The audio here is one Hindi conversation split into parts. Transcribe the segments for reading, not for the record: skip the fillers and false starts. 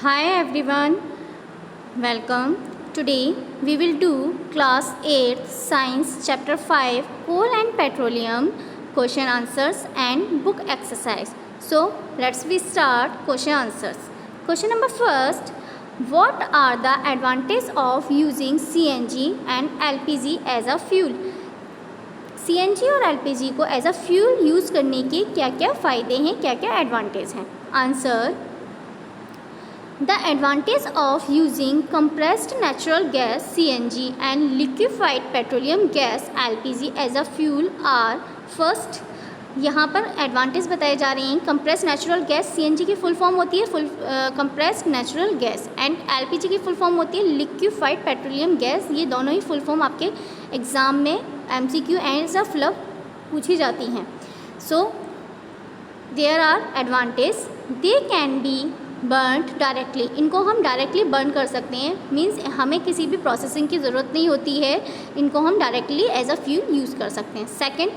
Hi everyone, welcome. Today we will do class 8 science chapter 5 coal and petroleum question answers and book exercise. So let's we start question answers. Question number first, what are the advantages of using CNG and LPG as a fuel? CNG और LPG को एज अ फ्यूल यूज़ करने के क्या क्या फ़ायदे हैं, क्या क्या एडवांटेज हैं? Answer, the advantage of using compressed natural gas CNG and liquefied petroleum gas LPG as a fuel are first, यहाँ पर एडवांटेज बताए जा रहे हैं. कंप्रेस्ड नेचुरल गैस CNG की फुल फॉर्म होती है compressed natural gas and LPG की फुल फॉर्म होती है लिक्विफाइड पेट्रोलियम गैस. ये दोनों ही फुल फॉर्म आपके एग्ज़ाम में MCQ एज अ फ्लब पूछी जाती हैं. So there are advantage, they can be burned directly, इनको हम डायरेक्टली बर्न कर सकते हैं. मीन्स हमें किसी भी प्रोसेसिंग की ज़रूरत नहीं होती है, इनको हम directly as a fuel use कर सकते हैं. Second,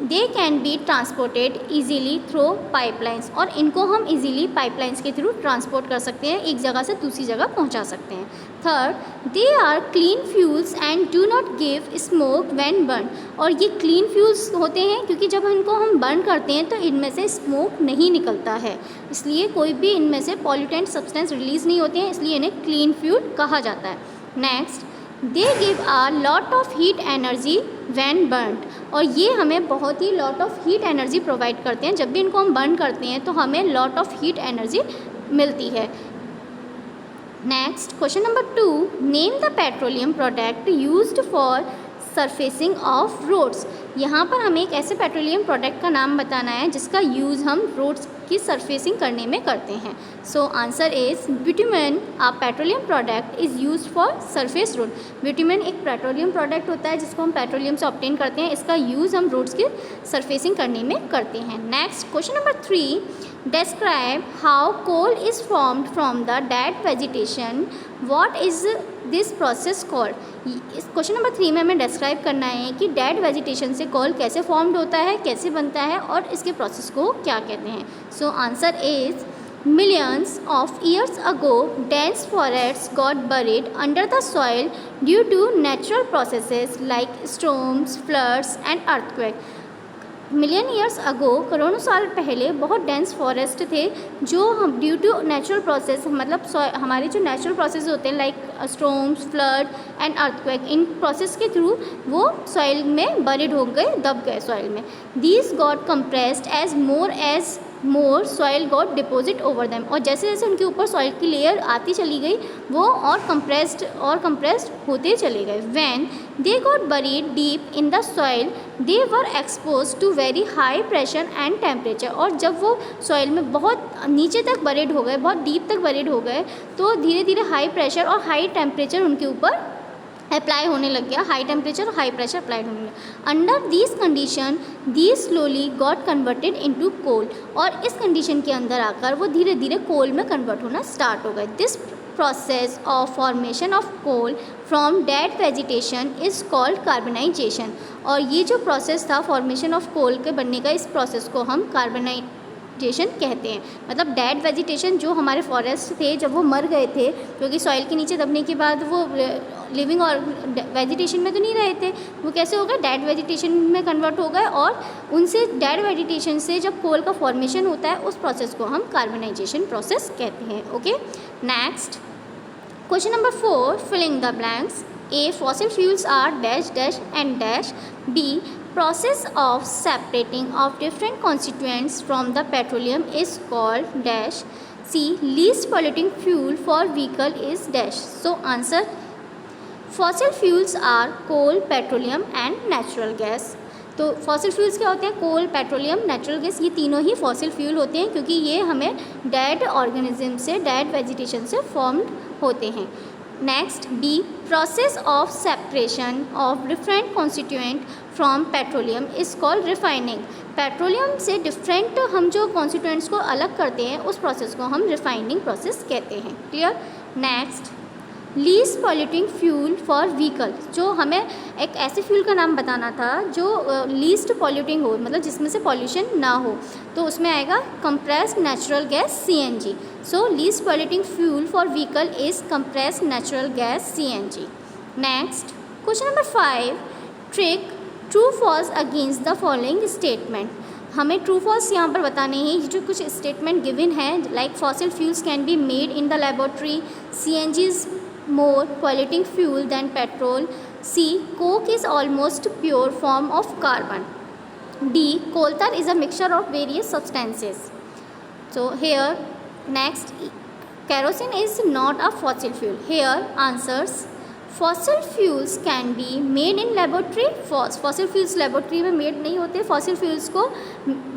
they can be transported easily through pipelines, और इनको हम ईजीली पाइपलाइंस के थ्रू ट्रांसपोर्ट कर सकते हैं, एक जगह से दूसरी जगह पहुंचा सकते हैं. Third, they are clean fuels and do not give smoke when burn, और ये क्लीन फ्यूल्स होते हैं क्योंकि जब इनको हम बर्न करते हैं तो इनमें से स्मोक नहीं निकलता है, इसलिए कोई भी इनमें से पॉल्यूटेंट सब्सटेंस रिलीज़ नहीं होते हैं, इसलिए इन्हें क्लीन फ्यूल कहा जाता है. Next, they give a lot of heat energy when burned, और ये हमें बहुत ही lot of heat energy provide करते हैं. जब भी इनको हम बर्न करते हैं तो हमें लॉट ऑफ हीट एनर्जी मिलती है. Next, question number 2, name the petroleum product used for surfacing of roads. यहाँ पर हमें एक ऐसे पेट्रोलियम प्रोडक्ट का नाम बताना है जिसका यूज़ हम रोड्स की सरफेसिंग करने में करते हैं. So answer is bitumen. A petroleum product is used for surface road. Bitumen एक पेट्रोलियम प्रोडक्ट होता है जिसको हम पेट्रोलियम से ऑब्टेन करते हैं, इसका यूज़ हम रोड्स की सरफेसिंग करने में करते हैं. Next, question number 3, describe how coal is formed from the dead vegetation. What is this process called? इस क्वेश्चन नंबर 3 में हमें डिस्क्राइब करना है कि डेड वेजिटेशन से कोल कैसे फॉर्म्ड होता है, कैसे बनता है और इसके प्रोसेस को क्या कहते हैं. So answer is, millions of years ago dense forests got buried under the soil due to natural processes like storms, floods and earthquake. Million years ago, करोड़ों साल पहले बहुत डेंस फॉरेस्ट थे जो हम ड्यू टू नेचुरल प्रोसेस, मतलब हमारे जो नेचुरल प्रोसेस होते हैं like storms, flood and earthquake, इन प्रोसेस के थ्रू वो सॉइल में बरीड हो गए, दब गए सॉइल में. These got compressed as more soil got deposit over them, और जैसे जैसे उनके ऊपर सॉइल की लेयर आती चली गई वो और कंप्रेस्ड होते चले गए. When they got buried deep in the soil they were expose to very high pressure and temperature, और जब वो सॉइल में बहुत नीचे तक बरीड हो गए, बहुत डीप तक बरीड हो गए, तो धीरे धीरे हाई प्रेशर और हाई टेम्परेचर उनके ऊपर अप्लाई होने लग गया. हाई टेम्परेचर और हाई प्रेशर अप्लाई होने लगा. Under this condition these slowly got converted into coal, और इस कंडीशन के अंदर आकर वो धीरे धीरे कोल में कन्वर्ट होना स्टार्ट हो गए. This process of formation of coal from dead vegetation is called carbonization, और ये जो प्रोसेस था फॉर्मेशन ऑफ कोल के बनने का, इस प्रोसेस को हम कार्बनाइजेशन कहते हैं. मतलब डेड वेजिटेशन जो हमारे फॉरेस्ट थे जब वो मर गए थे, क्योंकि सॉइल के नीचे दबने के बाद वो लिविंग और वेजिटेशन में तो नहीं रहे थे, वो कैसे हो गए, डेड वेजिटेशन में कन्वर्ट हो गए, और उनसे डेड वेजिटेशन से जब कोल का फॉर्मेशन होता है उस प्रोसेस को हम कार्बनाइजेशन प्रोसेस कहते हैं. Okay. Next, question number 4, filling the blanks. A, fossil fuels are dash dash and dash. B, process of separating of different constituents from the petroleum is called dash. C, least polluting fuel for vehicle is dash. So answer, fossil fuels are coal, petroleum and natural gas. तो फॉसिल फ्यूल्स क्या होते हैं, कोल, पेट्रोलियम, नेचुरल गैस, ये तीनों ही फॉसिल फ्यूल होते हैं क्योंकि ये हमें डेड ऑर्गेनिज्म से, डेड वेजिटेशन से फॉर्म्ड होते हैं. Next, b, process of separation of different constituent from petroleum is called refining. Petroleum से डिफरेंट हम जो कॉन्स्टिट्यूएंट्स को अलग करते हैं उस प्रोसेस को हम रिफाइनिंग प्रोसेस कहते हैं. Clear. Next, least polluting fuel for vehicle, जो हमें एक ऐसे फ्यूल का नाम बताना था जो लीस्ट पॉल्यूटिंग हो, मतलब जिसमें से पॉल्यूशन ना हो, तो उसमें आएगा compressed natural gas CNG. So least polluting fuel for vehicle is compressed natural gas CNG। Next question number 5, tick true false against the following statement. हमें ट्रू फॉल्स यहाँ पर बताने हैं। ये जो कुछ स्टेटमेंट गिवन है, like fossil fuels can be made in the laboratory, CNG is more polluting fuel than petrol, C coke is almost pure form of carbon, D coal tar is a mixture of various substances. So here next, kerosene is not a fossil fuel. Here answers, fossil fuels can be made in laboratory. False, fossil fuels laboratory में made नहीं होते। fossil fuels को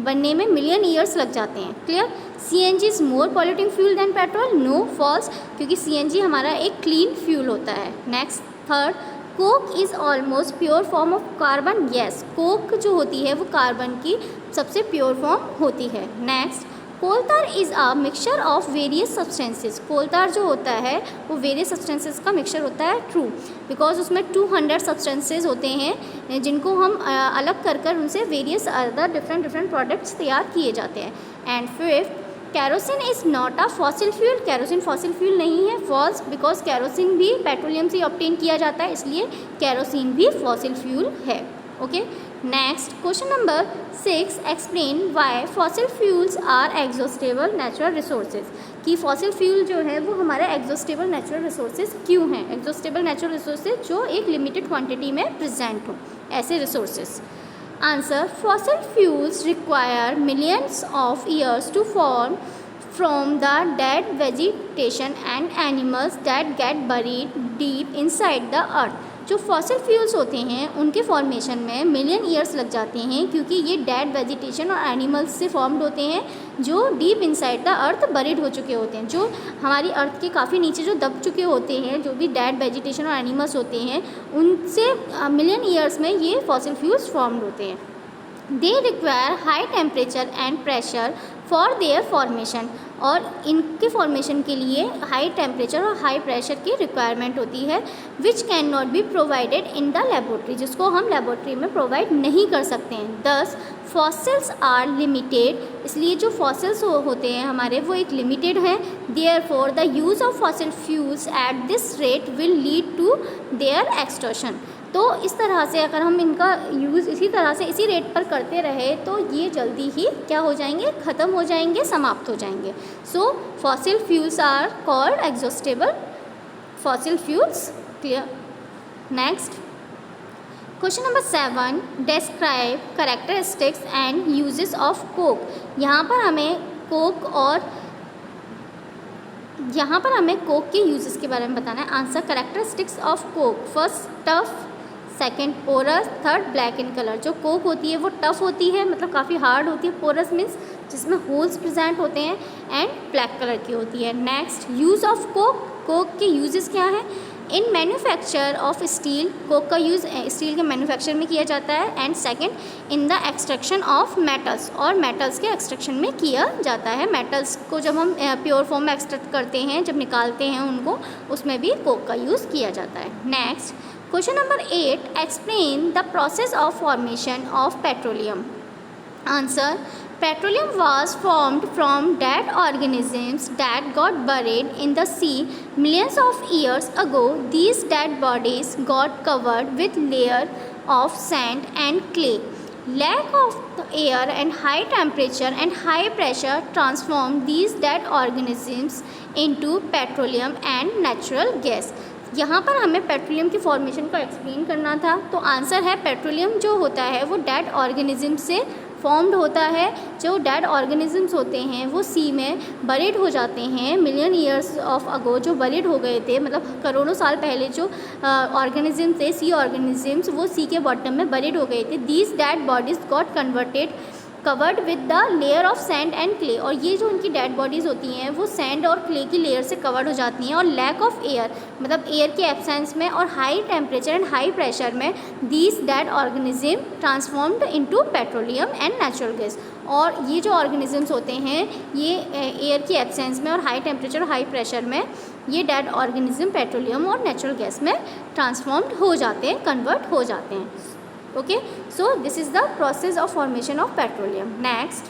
बनने में million years लग जाते हैं। clear? CNG is more polluting fuel than petrol. No, false, क्योंकि CNG हमारा एक clean fuel होता है। next third, Coke is almost pure form of carbon. Yes, Coke जो होती है वो कार्बन की सबसे प्योर फॉर्म होती है। Next, coal tar is a mixture of various substances. Coal tar जो होता है वो वेरियस सब्सटेंसेस का मिक्सचर होता है। ट्रू, बिकॉज उसमें 200 सब्सटेंसेस होते हैं जिनको हम अलग कर कर उनसे वेरियस अदर डिफरेंट प्रोडक्ट्स तैयार किए जाते हैं। And fifth, kerosene is not a fossil fuel. Kerosene fossil fuel नहीं है। फॉल्स, बिकॉज कैरोसिन भी पेट्रोलियम से ऑब्टेन किया जाता है, इसलिए कैरोसिन भी फॉसिल फ्यूल है। Okay, next question number 6, explain why fossil fuels are exhaustible natural resources. कि फॉसिल फ्यूल जो है वो हमारे एग्जॉस्टेबल नेचुरल रिसोर्सेज क्यों हैं। एग्जॉस्टेबल नेचुरल रिसोर्सेज जो एक लिमिटेड क्वांटिटी में प्रेजेंट हो, ऐसे resources. Answer, fossil fuels require millions of years to form from the dead vegetation and animals that get buried deep inside the earth. जो फॉसिल फ्यूल्स होते हैं उनके फॉर्मेशन में मिलियन ईयर्स लग जाते हैं, क्योंकि ये डेड वेजिटेशन और एनिमल्स से फॉर्म्ड होते हैं जो deep inside the earth buried हो चुके होते हैं, जो हमारी अर्थ के काफ़ी नीचे जो दब चुके होते हैं, जो भी डेड वेजिटेशन और एनिमल्स होते हैं उनसे मिलियन ईयर्स में ये फॉसिल फ्यूल्स फॉर्म्ड होते हैं। They require high temperature and pressure for their formation, और इनके फॉर्मेशन के लिए हाई टेम्परेचर और हाई प्रेशर की रिक्वायरमेंट होती है, which can not be provided in the laboratory, जिसको हम लेबोरेटरी में प्रोवाइड नहीं कर सकते हैं। दस, फॉसिल्स आर लिमिटेड, इसलिए जो फॉसिल्स होते हैं हमारे वो एक लिमिटेड हैं। Therefore the use of fossil fuels at this rate will lead to their extortion. तो इस तरह से अगर हम इनका यूज़ इसी तरह से इसी रेट पर करते रहे तो ये जल्दी ही क्या हो जाएंगे, ख़त्म हो जाएंगे, समाप्त हो जाएंगे। So fossil fuels are called exhaustible fossil fuels. Clear? Next question number 7, describe characteristics and uses of coke. यहाँ पर हमें कोक के यूजेस के बारे में बताना है। Answer, characteristics of coke, first tough, second porous, third black in colour. जो कोक होती है वो टफ़ होती है, मतलब काफ़ी हार्ड होती है। पोरस मीन्स जिसमें होल्स प्रेजेंट होते हैं, एंड ब्लैक कलर की होती है। Next, use of Coke, Coke के यूजेस क्या हैं। इन मैन्युफैक्चर ऑफ स्टील, कोक का यूज़ स्टील के मैन्युफैक्चर में किया जाता है। And second, in the extraction of metals, और मेटल्स के एक्सट्रैक्शन में किया जाता है। मेटल्स को जब हम प्योर फॉर्म में एक्सट्रैक्ट करते हैं, जब निकालते हैं उनको, उसमें भी कोक का यूज़ किया जाता है। Next question number 8, explain the process of formation of petroleum. Answer, petroleum was formed from dead organisms that got buried in the sea millions of years ago. These dead bodies got covered with layer of sand and clay. Lack of air and high temperature and high pressure transformed these dead organisms into petroleum and natural gas. यहाँ पर हमें पेट्रोलियम की फॉर्मेशन को एक्सप्लेन करना था, तो आंसर है पेट्रोलियम जो होता है वो डेड ऑर्गेनिज्म से फॉर्म्ड होता है। जो डेड ऑर्गेनिजम्स होते हैं वो सी में बरीड हो जाते हैं मिलियन ईयर्स ऑफ अगो, जो बरीड हो गए थे, मतलब करोड़ों साल पहले जो ऑर्गेनिज्म थे, सी ऑर्गेनिजम्स, वो सी के बॉटम में बरीड हो गए थे। These dead bodies got converted covered with the layer of sand and clay, और ये जो उनकी डेड बॉडीज़ होती हैं वो सैंड और क्ले की लेयर से कवर्ड हो जाती हैं। और लैक ऑफ एयर, मतलब एयर के एब्सेंस में, और high temperature and high pressure में, these dead organism transformed into petroleum and natural gas. और ये जो ऑर्गेनिजम्स होते हैं ये एयर की एब्सेंस में और हाई टेम्परेचर और हाई प्रेशर में ये डेड ऑर्गेनिज्म पेट्रोलियम और नेचुरल गैस में ट्रांसफॉर्म्ड हो जाते हैं, कन्वर्ट हो जाते हैं। Okay, so this is the process of formation of petroleum. Next,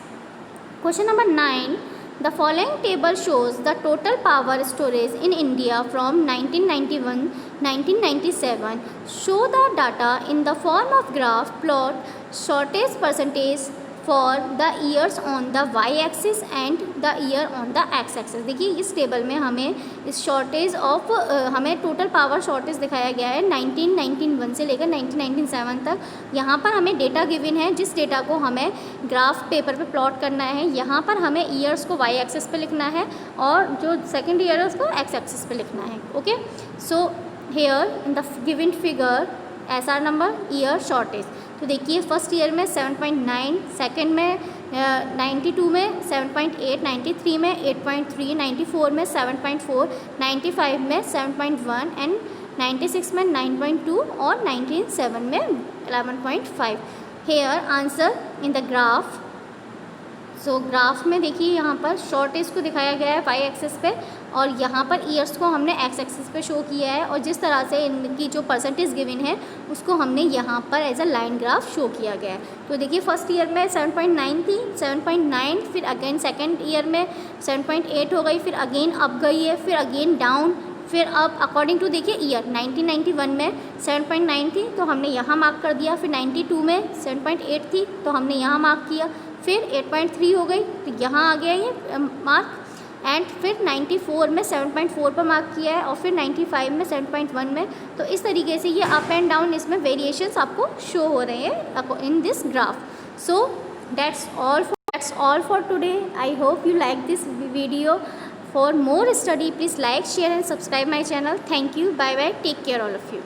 question number 9, The following table shows the total power storage in India from 1991-1997. Show the data in the form of graph. Plot shortage percentage for the years on the y-axis and the year on the x-axis. देखिए इस टेबल में हमें इस शॉर्टेज ऑफ हमें टोटल पावर शॉर्टेज दिखाया गया है 1991 से लेकर 1997 तक. यहाँ पर हमें डेटा गिवन है, जिस डेटा को हमें ग्राफ पेपर पे प्लॉट करना है. यहाँ पर हमें ईयर्स को वाई एक्सिस पे लिखना है और जो सेकेंड ईयर है उसको एक्स एक्सिस पे लिखना है. Okay, so here in the given figure SR number year shortage. तो देखिए फर्स्ट ईयर में 7.9, सेकेंड में 92 में 7.8, 93 में 8.3, 94 में 7.4, 95 में 7.1 एंड 96 में 9.2 और 97 में 11.5. Here answer in the graph. So graph में देखिए यहाँ पर शॉर्टेज को दिखाया गया है वाई एक्सिस पे और यहाँ पर ईयर्स को हमने एक्स एक्सिस पे शो किया है और जिस तरह से इनकी जो परसेंटेज गिवन है उसको हमने यहाँ पर as a line graph show किया गया है. तो देखिए फर्स्ट ईयर में 7.9 थी, 7.9 फिर अगेन सेकेंड ईयर में 7.8 हो गई, फिर अगेन अप गई है, फिर अगेन डाउन, फिर अब अकॉर्डिंग टू देखिए ईयर 1991 में 7.9 थी तो हमने यहाँ मार्क कर दिया, फिर 92 में 7.8 थी तो हमने यहाँ मार्क किया, फिर 8.3 हो गई तो यहाँ आ गया ये मार्क एंड फिर 94 में 7.4 पर मार्क किया है और फिर 95 में 7.1 में. तो इस तरीके से ये अप एंड डाउन इसमें वेरिएशंस आपको शो हो रहे हैं in this graph. So that's all for today. I hope you like this video. For more study, please like, share and subscribe my channel. Thank you. Bye bye. Take care all of you.